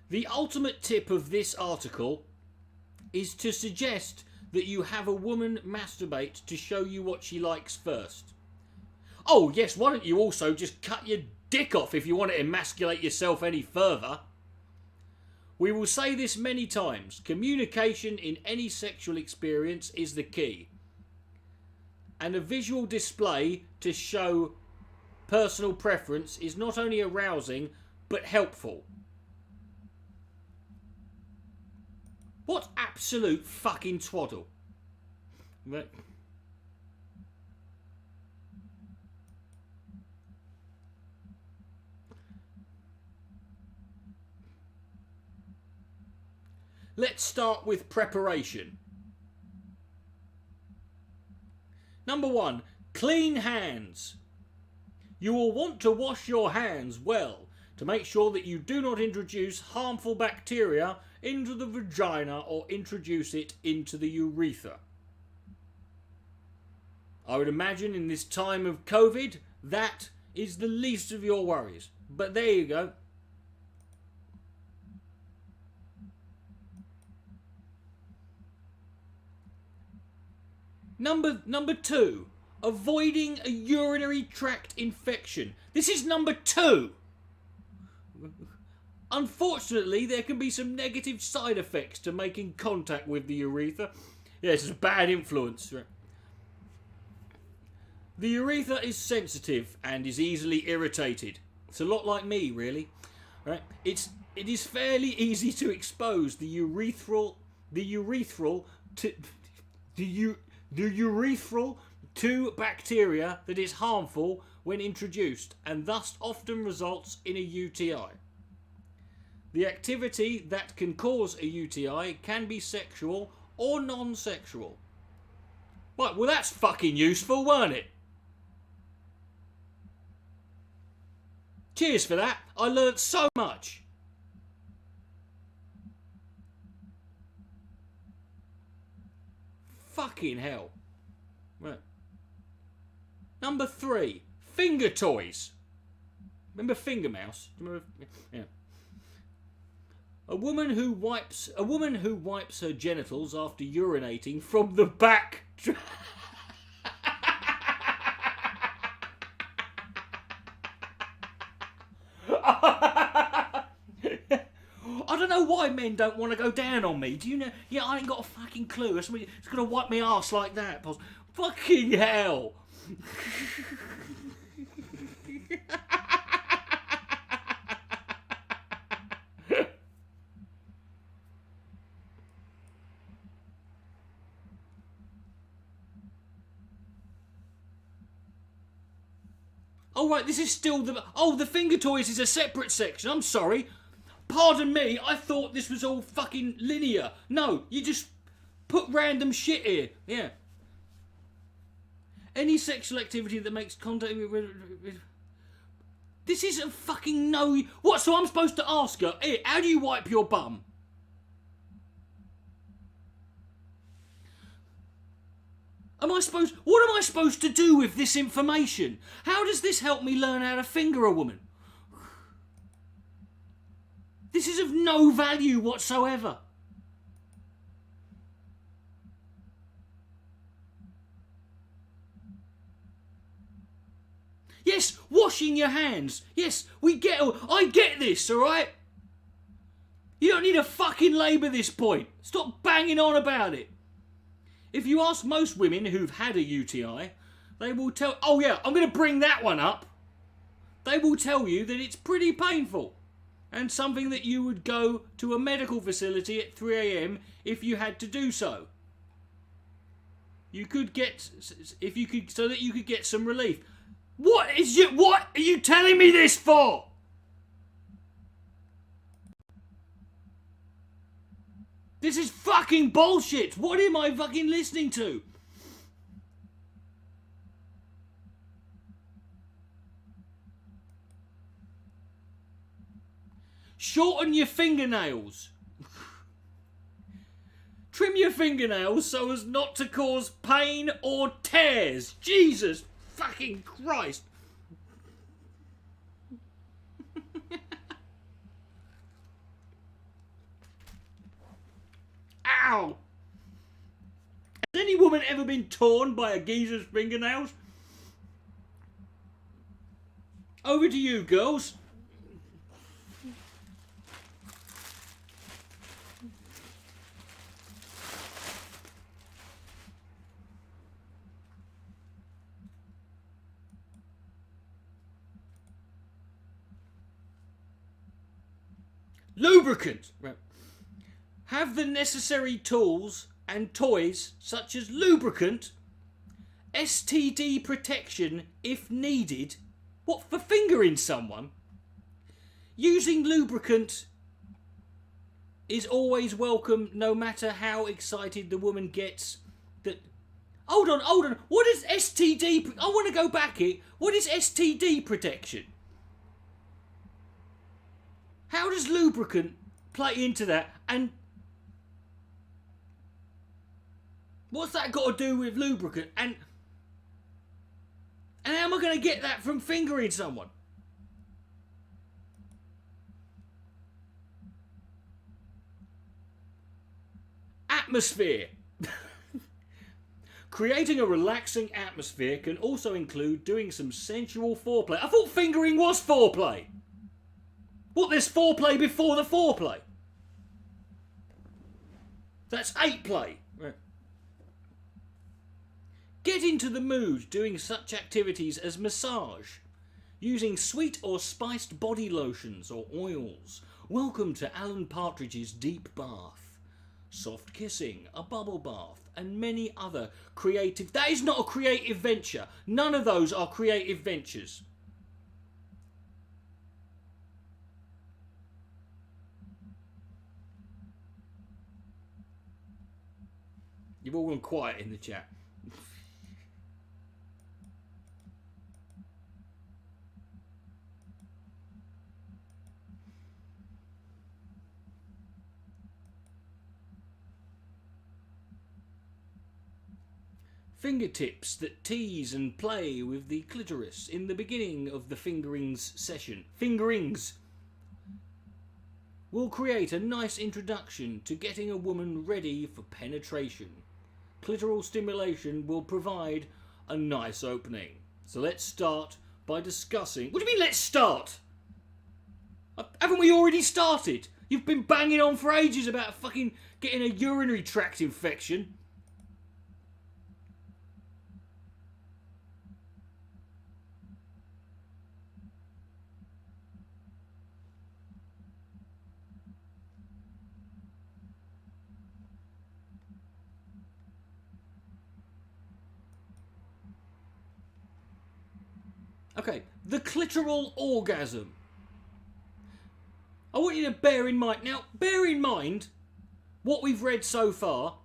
the ultimate tip of this article is to suggest that you have a woman masturbate to show you what she likes first. Oh yes, why don't you also just cut your dick off if you want to emasculate yourself any further? We will say this many times. Communication in any sexual experience is the key. And a visual display to show personal preference is not only arousing, but helpful. What absolute fucking twaddle. Right. Let's start with preparation. Number 1, clean hands. You will want to wash your hands well to make sure that you do not introduce harmful bacteria into the vagina or introduce it into the urethra. I would imagine in this time of COVID, that is the least of your worries. But there you go. Number 2, avoiding a urinary tract infection. This is number 2. Unfortunately, there can be some negative side effects to making contact with the urethra. Yes, it's a bad influence. The urethra is sensitive and is easily irritated. It's a lot like me, really. Right? It is fairly easy to expose the urethral to bacteria that is harmful when introduced, and thus often results in a UTI. The activity that can cause a UTI can be sexual or non-sexual. Right, well that's fucking useful, weren't it? Cheers for that. I learnt so much. Fucking hell. Right. Number 3, finger toys. Remember Finger Mouse? Yeah. A woman who wipes her genitals after urinating from the back. I don't know why men don't want to go down on me. Do you know? Yeah, I ain't got a fucking clue. It's gonna wipe me arse like that. Fucking hell. Oh, right, this is still the... Oh, the finger toys is a separate section. I'm sorry. Pardon me, I thought this was all fucking linear. No, you just put random shit here. Yeah. Any sexual activity that makes contact... This isn't fucking no... What, so I'm supposed to ask her, here, how do you wipe your bum? What am I supposed to do with this information? How does this help me learn how to finger a woman? This is of no value whatsoever. Yes, washing your hands. Yes, I get this, alright? You don't need to fucking labour this point. Stop banging on about it. If you ask most women who've had a UTI, they will tell... Oh yeah, I'm going to bring that one up. They will tell you that it's pretty painful. And something that you would go to a medical facility at 3 a.m. if you had to do so. You could get... If you could... So that you could get some relief. What are you telling me this for? This is fucking bullshit. What am I fucking listening to? Shorten your fingernails. Trim your fingernails so as not to cause pain or tears. Jesus fucking Christ. Ow! Has any woman ever been torn by a geezer's fingernails? Over to you, girls. Lubricant. Right. Have the necessary tools and toys such as lubricant, STD protection if needed. What, for fingering someone? Using lubricant is always welcome no matter how excited the woman gets. Hold on. What is STD? I want to go back here. What is STD protection? How does lubricant play into that? And what's that got to do with lubricant? And how am I going to get that from fingering someone? Atmosphere. Creating a relaxing atmosphere can also include doing some sensual foreplay. I thought fingering was foreplay. What, there's foreplay before the foreplay? That's 8play. Right. Get into the mood doing such activities as massage, using sweet or spiced body lotions or oils. Welcome to Alan Partridge's Deep Bath. Soft kissing, a bubble bath, and many other creative... That is not a creative venture. None of those are creative ventures. You've all gone quiet in the chat. Fingertips that tease and play with the clitoris in the beginning of the fingerings session. Fingerings will create a nice introduction to getting a woman ready for penetration. Clitoral stimulation will provide a nice opening. So let's start by discussing... What do you mean, let's start? Haven't we already started? You've been banging on for ages about fucking getting a urinary tract infection. Okay, the clitoral orgasm. I want you to bear in mind... Now, bear in mind what we've read so far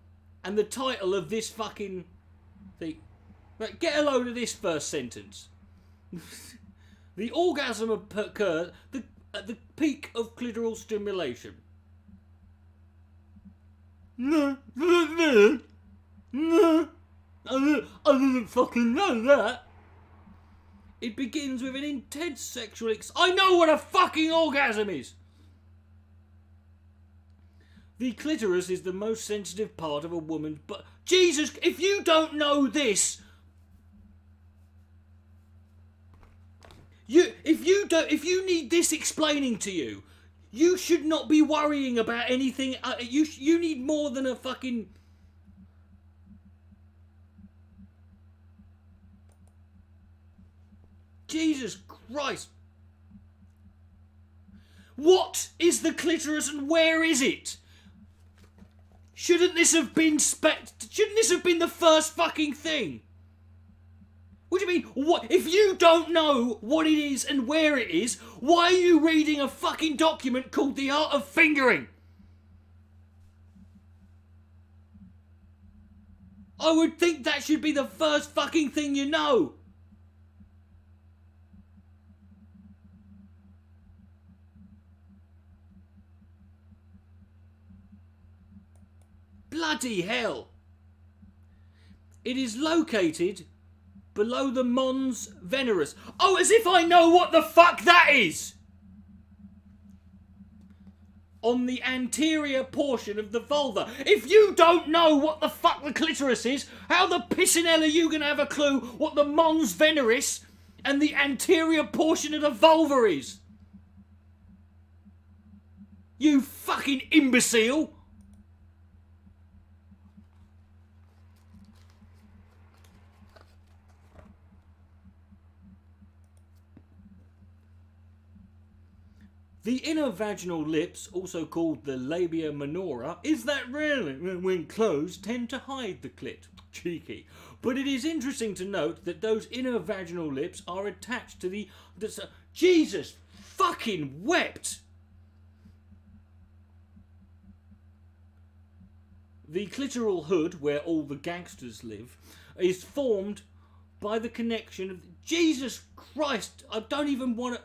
and the title of this fucking thing. Right, get a load of this first sentence. The orgasm occurs at the peak of clitoral stimulation. No, I didn't fucking know that. It begins with an intense sexual I know what a fucking orgasm is! The clitoris is the most sensitive part of a woman's but Jesus, if you don't know this, if you need this explaining to you, you should not be worrying about anything. You need more than a fucking... Jesus Christ. What is the clitoris and where is it? Shouldn't this have been the first fucking thing? What do you mean? What if you don't know what it is and where it is? Why are you reading a fucking document called The Art of Fingering? I would think that should be the first fucking thing you know. Bloody hell. It is located below the mons veneris. Oh, as if I know what the fuck that is! On the anterior portion of the vulva. If you don't know what the fuck the clitoris is, how the pissing hell are you going to have a clue what the mons veneris and the anterior portion of the vulva is? You fucking imbecile! The inner vaginal lips, also called the labia minora, is that really, when closed, tend to hide the clit. Cheeky. But it is interesting to note that those inner vaginal lips are attached to the Jesus fucking wept! The clitoral hood, where all the gangsters live, is formed by the connection of... Jesus Christ! I don't even want to...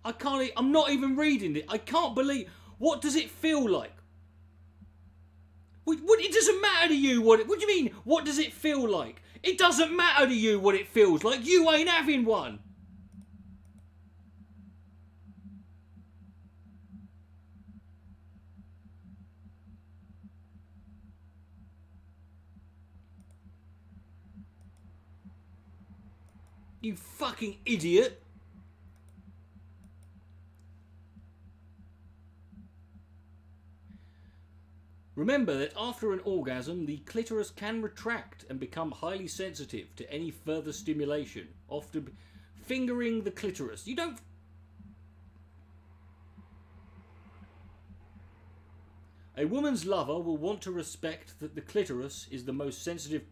I'm not even reading it. I can't believe... What does it feel like? It doesn't matter to you what do you mean, what does it feel like? It doesn't matter to you what it feels like. You ain't having one. You fucking idiot. Remember that after an orgasm, the clitoris can retract and become highly sensitive to any further stimulation, often fingering the clitoris. You don't... A woman's lover will want to respect that the clitoris is the most sensitive...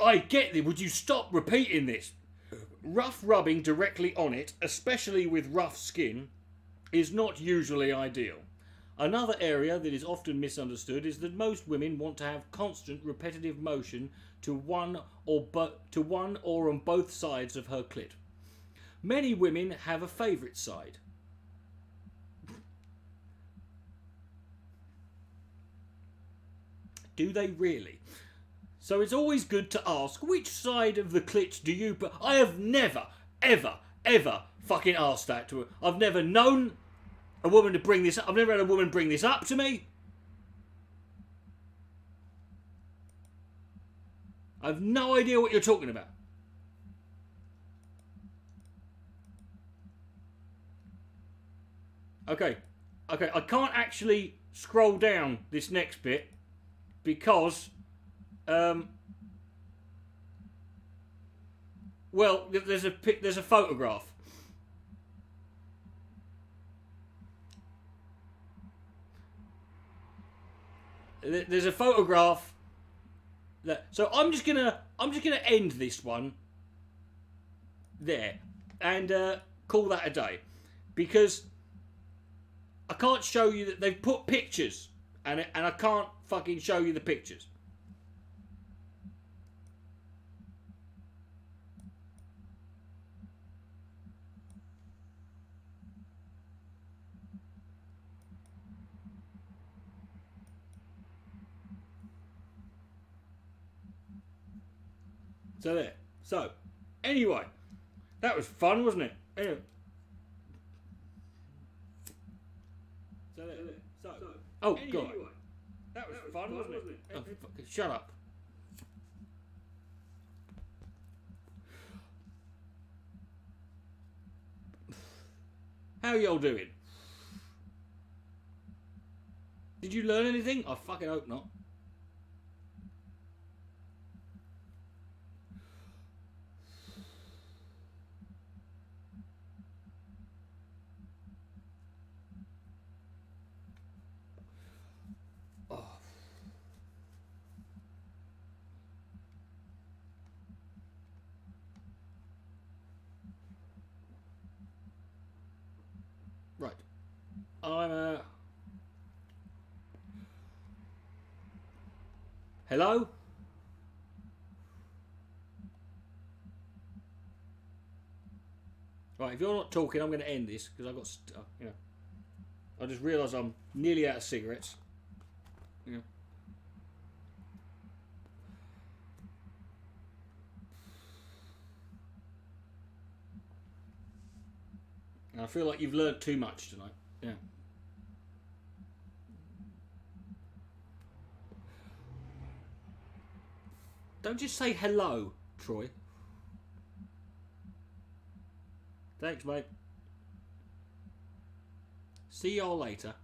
I get it, would you stop repeating this? Rough rubbing directly on it, especially with rough skin, is not usually ideal. Another area that is often misunderstood is that most women want to have constant repetitive motion to one or on both sides of her clit. Many women have a favourite side. Do they really? So it's always good to ask, which side of the clit do you... I have never, ever, ever fucking asked that to her. I've never known a woman to bring this up. I've never had a woman bring this up to me. I've no idea what you're talking about. Okay. Okay, I can't actually scroll down this next bit because, well, there's a photograph. There's a photograph. So I'm just gonna end this one there and call that a day, because I can't show you that they've put pictures and I can't fucking show you the pictures. So there. So anyway, that was fun, wasn't it? Anyway. So there. So. Oh god. That was fun, wasn't it? Oh, shut up. How y'all doing? Did you learn anything? I fucking hope not. Right. I'm Hello? Right, if you're not talking, I'm going to end this because I've got, you know, I just realised I'm nearly out of cigarettes. Yeah. And I feel like you've learnt too much tonight. Yeah. Don't just say hello, Troy. Thanks, mate. See y'all later.